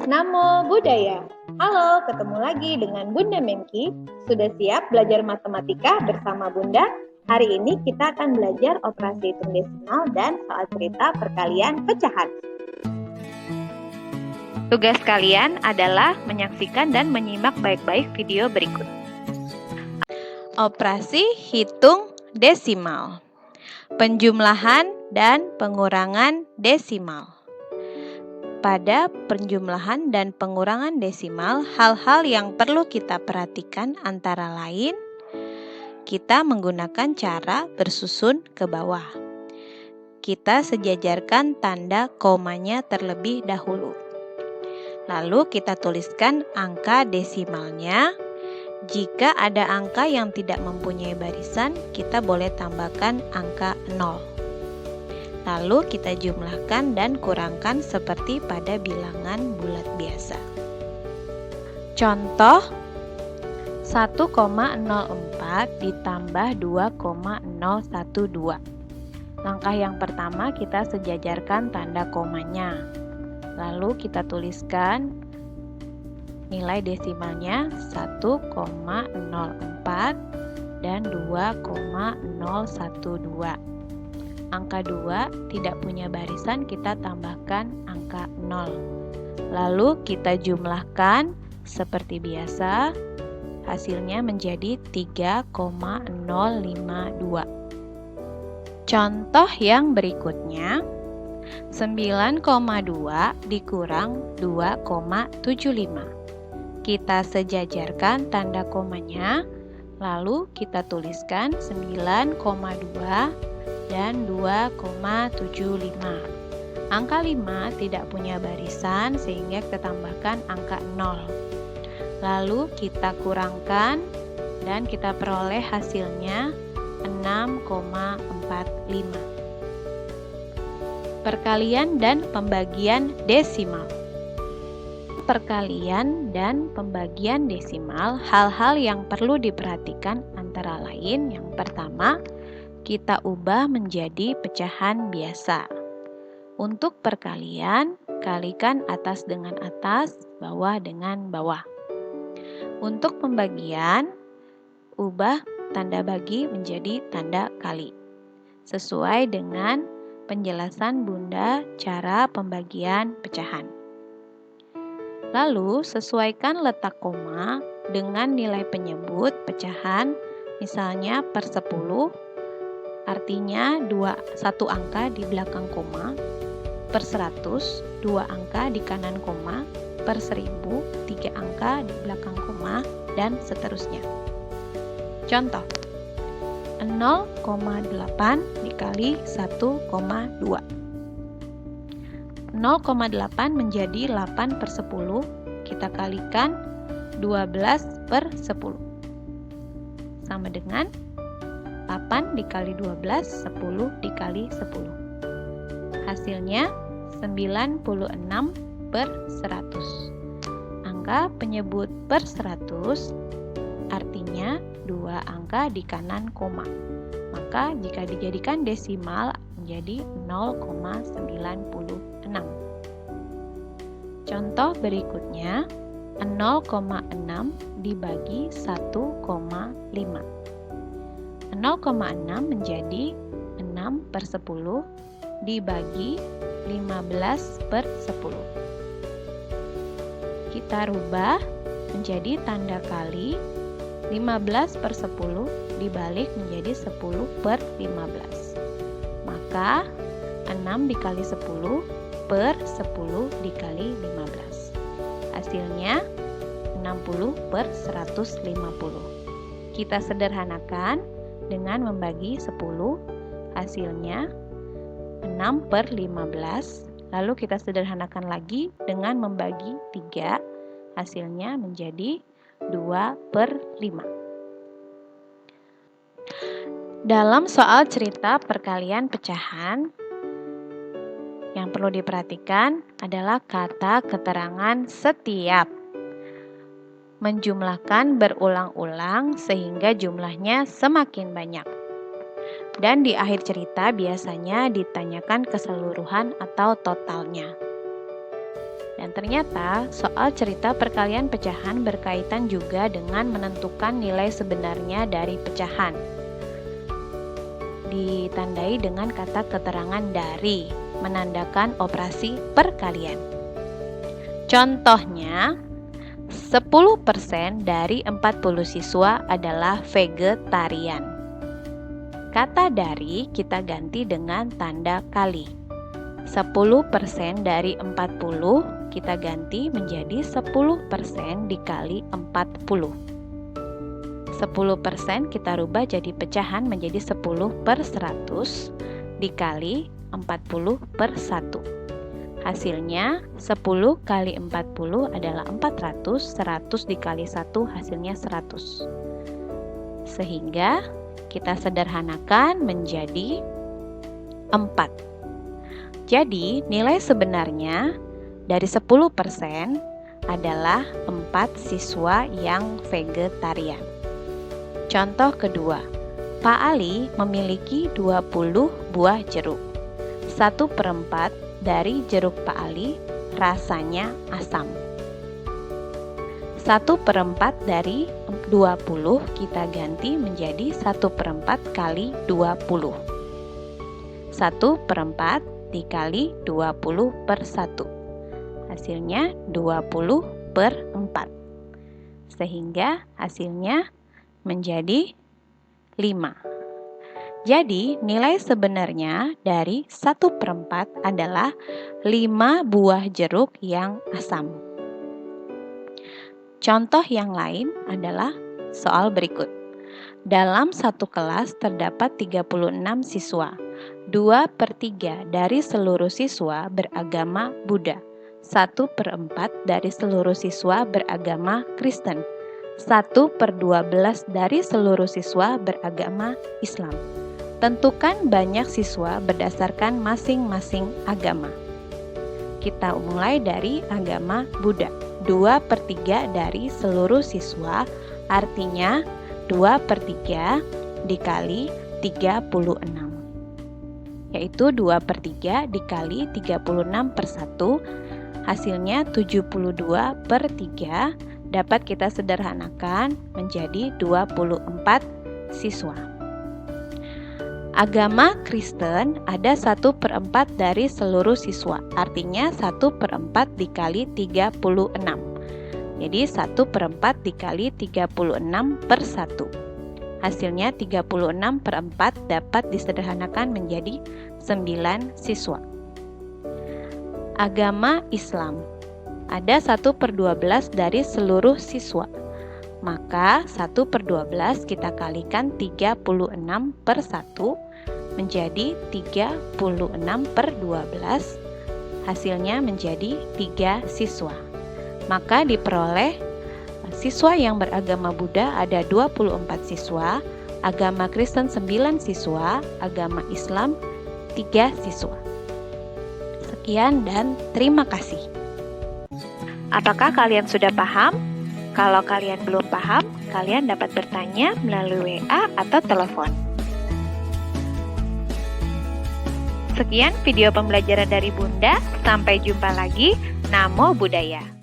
Namo Buddhaya. Halo, ketemu lagi dengan Bunda Mengki. Sudah siap belajar matematika bersama Bunda? Hari ini kita akan belajar operasi hitung desimal dan soal cerita perkalian pecahan. Tugas kalian adalah menyaksikan dan menyimak baik-baik video berikut. Operasi hitung desimal. Penjumlahan dan pengurangan desimal. Pada penjumlahan dan pengurangan desimal, hal-hal yang perlu kita perhatikan antara lain, kita menggunakan cara bersusun ke bawah. Kita sejajarkan tanda komanya terlebih dahulu. Lalu kita tuliskan angka desimalnya. Jika ada angka yang tidak mempunyai barisan, kita boleh tambahkan angka 0. Lalu kita jumlahkan dan kurangkan seperti pada bilangan bulat biasa. Contoh 1,04 ditambah 2,012. Langkah yang pertama kita sejajarkan tanda komanya. Lalu kita tuliskan nilai desimalnya 1,04 dan 2,012. Angka 2 tidak punya barisan, kita tambahkan angka 0. Lalu kita jumlahkan seperti biasa, hasilnya menjadi 3,052. Contoh yang berikutnya, 9,2 dikurang 2,75. Kita sejajarkan tanda komanya, lalu kita tuliskan 9,2 dan 2,75. Angka 5 tidak punya barisan sehingga kita tambahkan angka 0. Lalu kita kurangkan dan kita peroleh hasilnya 6,45. Perkalian dan pembagian desimal. Perkalian dan pembagian desimal, hal-hal yang perlu diperhatikan antara lain, yang pertama, kita ubah menjadi pecahan biasa. Untuk perkalian, kalikan atas dengan atas, bawah dengan bawah. Untuk pembagian, ubah tanda bagi menjadi tanda kali. Sesuai dengan penjelasan Bunda cara pembagian pecahan. Lalu, sesuaikan letak koma dengan nilai penyebut pecahan, misalnya per 10, artinya 1 angka di belakang koma, per 100, 2 angka di kanan koma, per 1000, 3 angka di belakang koma, dan seterusnya. Contoh, 0,8 dikali 1,2. 0,8 menjadi 8 per 10, kita kalikan 12 per 10. Sama dengan 8 dikali 12, 10 dikali 10. Hasilnya 96 per 100. Angka penyebut per 100 artinya 2 angka di kanan koma. Maka jika dijadikan desimal menjadi 0,96. Contoh berikutnya 0,6 dibagi 1,5. 0,6 menjadi 6 per 10 dibagi 15 per 10. Kita rubah menjadi tanda kali, 15 per 10 dibalik menjadi 10 per 15. Maka 6 dikali 10 per 10 dikali 15. Hasilnya 60 per 150. Kita sederhanakan dengan membagi 10, hasilnya 6 per 15. Lalu kita sederhanakan lagi dengan membagi 3, hasilnya menjadi 2 per 5. Dalam soal cerita perkalian pecahan, yang perlu diperhatikan adalah kata keterangan setiap. Menjumlahkan berulang-ulang sehingga jumlahnya semakin banyak. Dan di akhir cerita biasanya ditanyakan keseluruhan atau totalnya. Dan ternyata soal cerita perkalian pecahan berkaitan juga dengan menentukan nilai sebenarnya dari pecahan. Ditandai dengan kata keterangan dari, menandakan operasi perkalian. Contohnya, 10% dari 40 siswa adalah vegetarian. Kata dari kita ganti dengan tanda kali. 10% dari 40 kita ganti menjadi 10% dikali 40. 10% kita rubah jadi pecahan menjadi 10/100 dikali 40/1. Hasilnya 10 kali 40 adalah 400, 100 dikali 1 hasilnya 100. Sehingga kita sederhanakan menjadi 4. Jadi nilai sebenarnya dari 10% adalah 4 siswa yang vegetarian. Contoh kedua, Pak Ali memiliki 20 buah jeruk. 1/4 dari jeruk Pak Ali rasanya asam. 1/4 dari 20 kita ganti menjadi 1/4 kali 20. 1/4 dikali 20/1. Hasilnya 20/4. Sehingga hasilnya menjadi 5. Jadi nilai sebenarnya dari 1/4 adalah 5 buah jeruk yang asam. Contoh yang lain adalah soal berikut. Dalam satu kelas terdapat 36 siswa. 2/3 dari seluruh siswa beragama Buddha. 1/4 dari seluruh siswa beragama Kristen. 1/12 dari seluruh siswa beragama Islam. Tentukan banyak siswa berdasarkan masing-masing agama. Kita mulai dari agama Buddha. 2/3 dari seluruh siswa artinya 2/3 dikali 36. Yaitu 2/3 dikali 36/1 hasilnya 72/3 dapat kita sederhanakan menjadi 24 siswa. Agama Kristen ada 1/4 dari seluruh siswa, artinya 1/4 dikali 36. Jadi 1/4 dikali 36/1. Hasilnya 36/4 dapat disederhanakan menjadi 9 siswa. Agama Islam ada 1/12 dari seluruh siswa. Maka 1/12 kita kalikan 36/1 menjadi 36/12. Hasilnya menjadi 3 siswa. Maka diperoleh siswa yang beragama Buddha ada 24 siswa, agama Kristen 9 siswa, agama Islam 3 siswa. Sekian dan terima kasih. Apakah kalian sudah paham? Kalau kalian belum paham, kalian dapat bertanya melalui WA atau telepon. Sekian video pembelajaran dari Bunda. Sampai jumpa lagi. Namo Buddhaya.